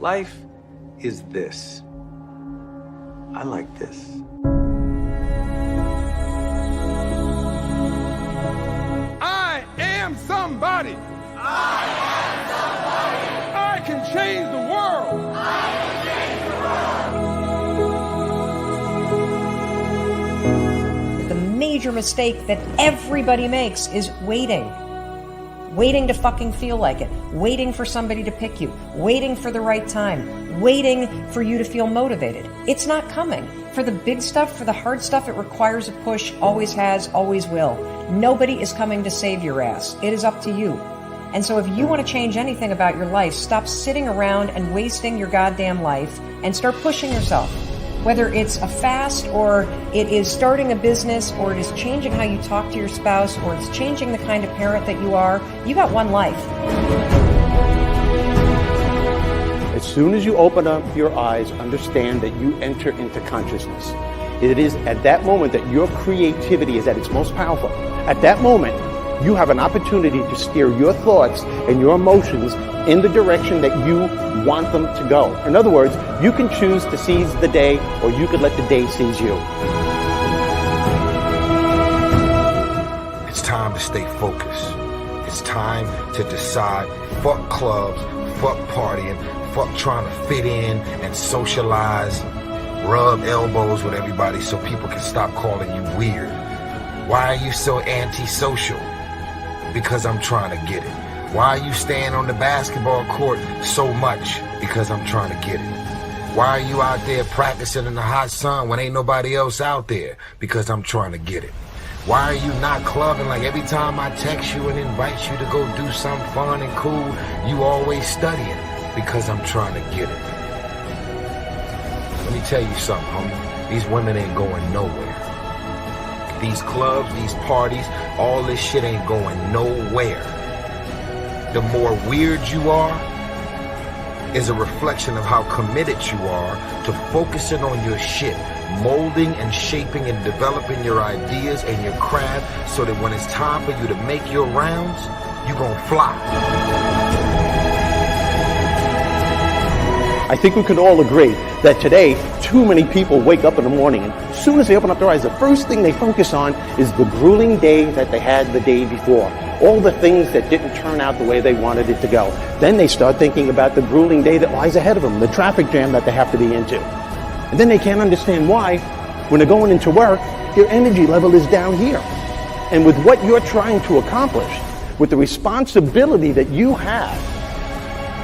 Life is this. I like this. I am somebody. I am somebody. I can change the world. I can change the world. The major mistake that everybody makes is waiting. Waiting to fucking feel like it. Waiting for somebody to pick you. Waiting for the right time. Waiting for you to feel motivated. It's not coming. For the big stuff, for the hard stuff, it requires a push, always has, always will. Nobody is coming to save your ass. It is up to you. And so if you want to change anything about your life, stop sitting around and wasting your goddamn life and start pushing yourself. Whether it's a fast, or it is starting a business, or it is changing how you talk to your spouse, or it's changing the kind of parent that you are, you got one life. As soon as you open up your eyes, understand that you enter into consciousness. It is at that moment that your creativity is at its most powerful. At that moment, you have an opportunity to steer your thoughts and your emotions in the direction that you want them to go. In other words, you can choose to seize the day, or you could let the day seize you. It's time to stay focused. It's time to decide, fuck clubs, fuck partying, fuck trying to fit in and socialize, rub elbows with everybody so people can stop calling you weird. Why are you so antisocial? Because I'm trying to get it. Why are you staying on the basketball court so much? Because I'm trying to get it. Why are you out there practicing in the hot sun when ain't nobody else out there? Because I'm trying to get it. Why are you not clubbing? Like every time I text you and invite you to go do something fun and cool, you always studying. Because I'm trying to get it. Let me tell you something, homie. These women ain't going nowhere. These clubs, these parties, all this shit ain't going nowhere. The more weird you are is a reflection of how committed you are to focusing on your shit, molding and shaping and developing your ideas and your craft so that when it's time for you to make your rounds, you're gonna fly. I think we can all agree that today, too many people wake up in the morning, and as soon as they open up their eyes, the first thing they focus on is the grueling day that they had the day before. All the things that didn't turn out the way they wanted it to go. Then they start thinking about the grueling day that lies ahead of them, the traffic jam that they have to be into. And then they can't understand why, when they're going into work, their energy level is down here. And with what you're trying to accomplish, with the responsibility that you have,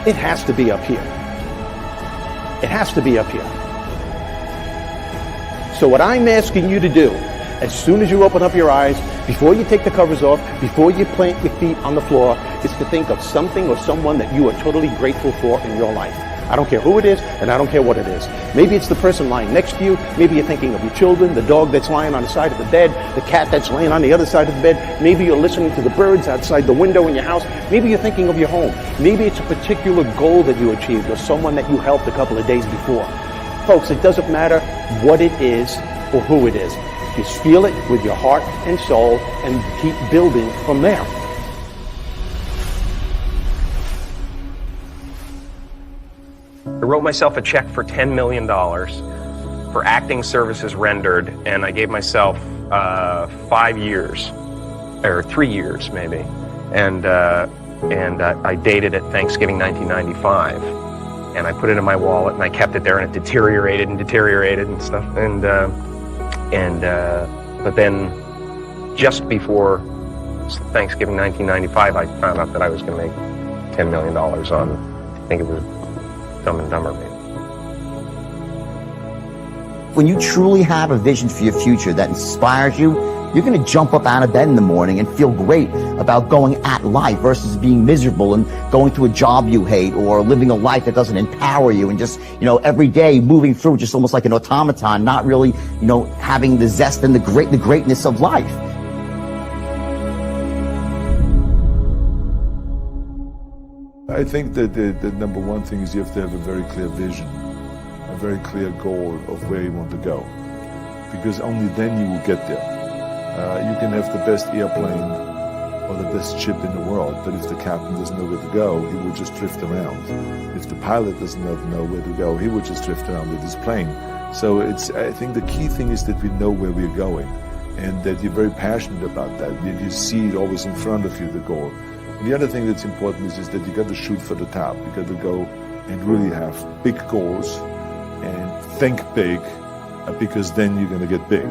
it has to be up here. It has to be up here. So what I'm asking you to do, as soon as you open up your eyes, before you take the covers off, before you plant your feet on the floor, is to think of something or someone that you are totally grateful for in your life. I don't care who it is, and I don't care what it is. Maybe it's the person lying next to you. Maybe you're thinking of your children, the dog that's lying on the side of the bed, the cat that's laying on the other side of the bed. Maybe you're listening to the birds outside the window in your house. Maybe you're thinking of your home. Maybe it's a particular goal that you achieved or someone that you helped a couple of days before. Folks, it doesn't matter what it is or who it is. Just feel it with your heart and soul and keep building from there. I wrote myself a check for $10 million for acting services rendered, and I gave myself 5 years, or 3 years maybe, and I dated it Thanksgiving 1995, and I put it in my wallet and I kept it there, and it deteriorated and stuff, but then just before Thanksgiving 1995, I found out that I was going to make $10 million on, I think it was Dumb and Dumber, maybe. When you truly have a vision for your future that inspires you, you're going to jump up out of bed in the morning and feel great about going at life versus being miserable and going to a job you hate or living a life that doesn't empower you and just, every day moving through just almost like an automaton, not really, having the zest and the greatness of life. I think that the number one thing is you have to have a very clear vision, a very clear goal of where you want to go, because only then you will get there. You can have the best airplane or the best ship in the world, but if the captain doesn't know where to go, he will just drift around. If the pilot doesn't know where to go, he will just drift around with his plane. So I think the key thing is that we know where we're going, and that you're very passionate about that. You see it always in front of you, the goal. And the other thing that's important is that you got to shoot for the top. You got to go and really have big goals and think big, because then you're going to get big.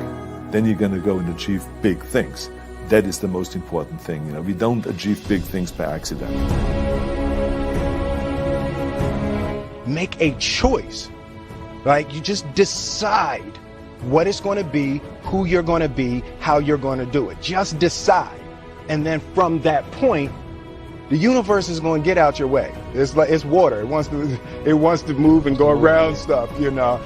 Then you're going to go and achieve big things. That is the most important thing. You know, we don't achieve big things by accident. Make a choice. Like, you just decide what it's going to be, who you're going to be, how you're going to do it. Just decide. And then from that point, the universe is going to get out your way. It's like, it's water. It wants to move and go around stuff, you know.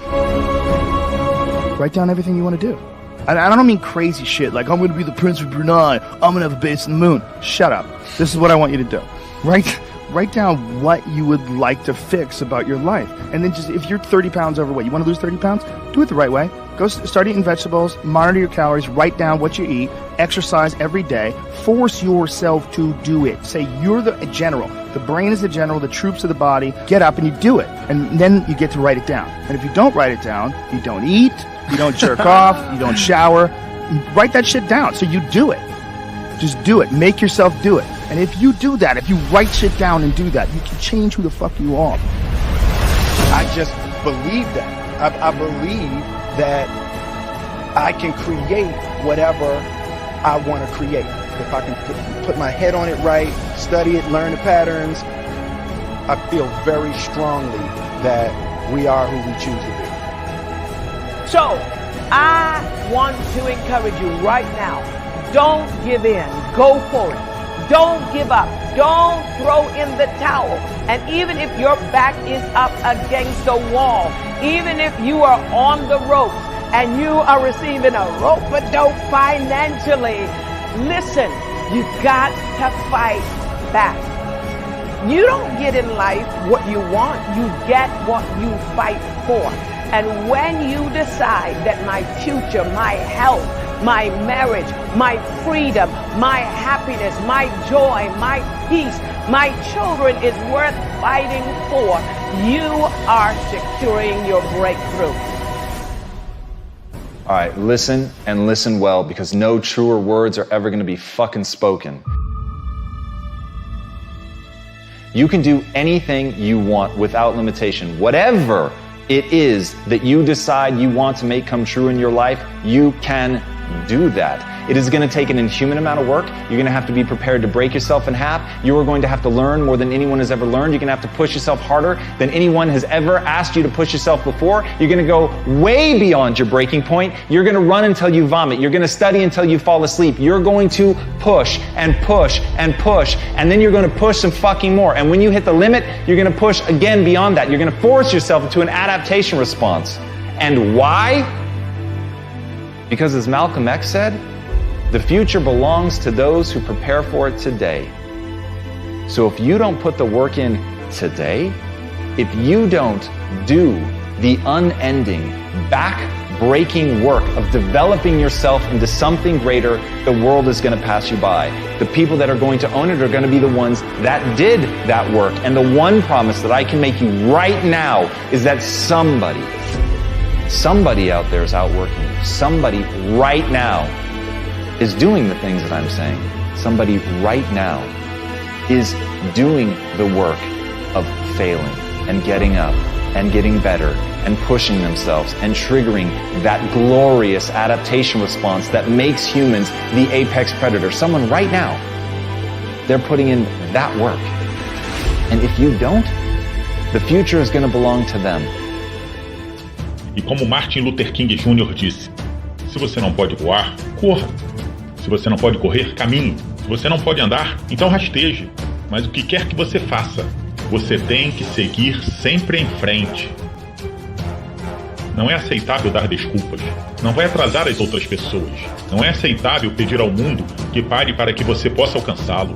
Write down everything you want to do. I don't mean crazy shit like, I'm going to be the Prince of Brunei, I'm going to have a base in the moon. Shut up. This is what I want you to do. Write down what you would like to fix about your life. And then just, if you're 30 pounds overweight, you want to lose 30 pounds? Do it the right way. Go start eating vegetables, monitor your calories, write down what you eat, exercise every day, force yourself to do it. Say you're the general. The brain is the general, the troops of the body. Get up and you do it. And then you get to write it down. And if you don't write it down, you don't eat, you don't jerk off, you don't shower. Write that shit down so you do it. Just do it. Make yourself do it. And if you do that, if you write shit down and do that, you can change who the fuck you are. I just believe that. I believe that I can create whatever I want to create. If I can put my head on it right, study it, learn the patterns, I feel very strongly that we are who we choose to be. So, I want to encourage you right now. Don't give in. Go for it. Don't give up. Don't throw in the towel. And even if your back is up against the wall, even if you are on the ropes and you are receiving a rope-a-dope financially, listen, you got to fight back. You don't get in life what you want. You get what you fight for. And when you decide that my future, my health, my marriage, my freedom, my happiness, my joy, my peace, my children is worth fighting for, you are securing your breakthrough. All right, listen and listen well, because no truer words are ever going to be fucking spoken. You can do anything you want without limitation. Whatever it is that you decide you want to make come true in your life, you can do that. It is going to take an inhuman amount of work. You're going to have to be prepared to break yourself in half. You are going to have to learn more than anyone has ever learned. You're going to have to push yourself harder than anyone has ever asked you to push yourself before. You're going to go way beyond your breaking point. You're going to run until you vomit. You're going to study until you fall asleep. You're going to push and push and push, and then you're going to push some fucking more. And when you hit the limit, you're going to push again beyond that. You're going to force yourself into an adaptation response. And why? Because as Malcolm X said, the future belongs to those who prepare for it today. So if you don't put the work in today, if you don't do the unending, back-breaking work of developing yourself into something greater, the world is going to pass you by. The people that are going to own it are going to be the ones that did that work. And the one promise that I can make you right now is that somebody out there is outworking you. Somebody right now is doing the things that I'm saying. Somebody right now is doing the work of failing and getting up and getting better and pushing themselves and triggering that glorious adaptation response that makes humans the apex predator. Someone right now, they're putting in that work. And if you don't, the future is going to belong to them. E como Martin Luther King Jr. disse, se você não pode voar, corra. Se você não pode correr, caminhe. Se você não pode andar, então rasteje. Mas o que quer que você faça, você tem que seguir sempre em frente. Não é aceitável dar desculpas. Não vai atrasar as outras pessoas. Não é aceitável pedir ao mundo que pare para que você possa alcançá-lo.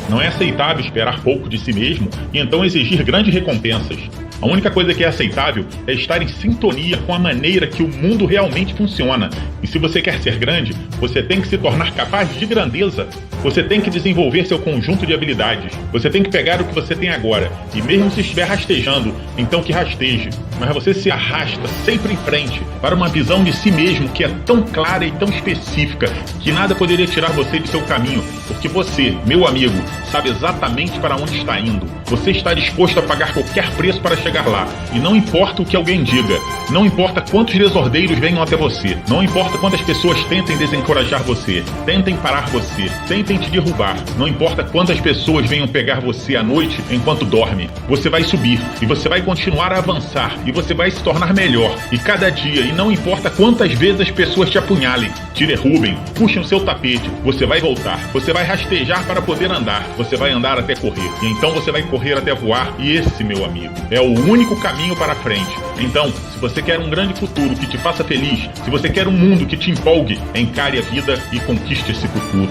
Não é aceitável esperar pouco de si mesmo e então exigir grandes recompensas. A única coisa que é aceitável é estar em sintonia com a maneira que o mundo realmente funciona. E se você quer ser grande, você tem que se tornar capaz de grandeza. Você tem que desenvolver seu conjunto de habilidades. Você tem que pegar o que você tem agora. E mesmo se estiver rastejando, então que rasteje. Mas você se arrasta sempre em frente para uma visão de si mesmo que é tão clara e tão específica que nada poderia tirar você de seu caminho. Porque você, meu amigo, sabe exatamente para onde está indo. Você está disposto a pagar qualquer preço para chegar lá. E não importa o que alguém diga. Não importa quantos desordeiros venham até você. Não importa quantas pessoas tentem desencorajar você. Tentem parar você. Tentem te derrubar. Não importa quantas pessoas venham pegar você à noite enquanto dorme. Você vai subir. E você vai continuar a avançar. E você vai se tornar melhor. E cada dia. E não importa quantas vezes as pessoas te apunhalem, te derrubem, puxem o seu tapete. Você vai voltar. Você vai rastejar para poder andar. Você vai andar até correr. E então você vai correr até voar. E esse, meu amigo, é o único caminho para frente. Então, se você quer um grande futuro que te faça feliz, se você quer um mundo que te empolgue, encare a vida e conquiste esse futuro.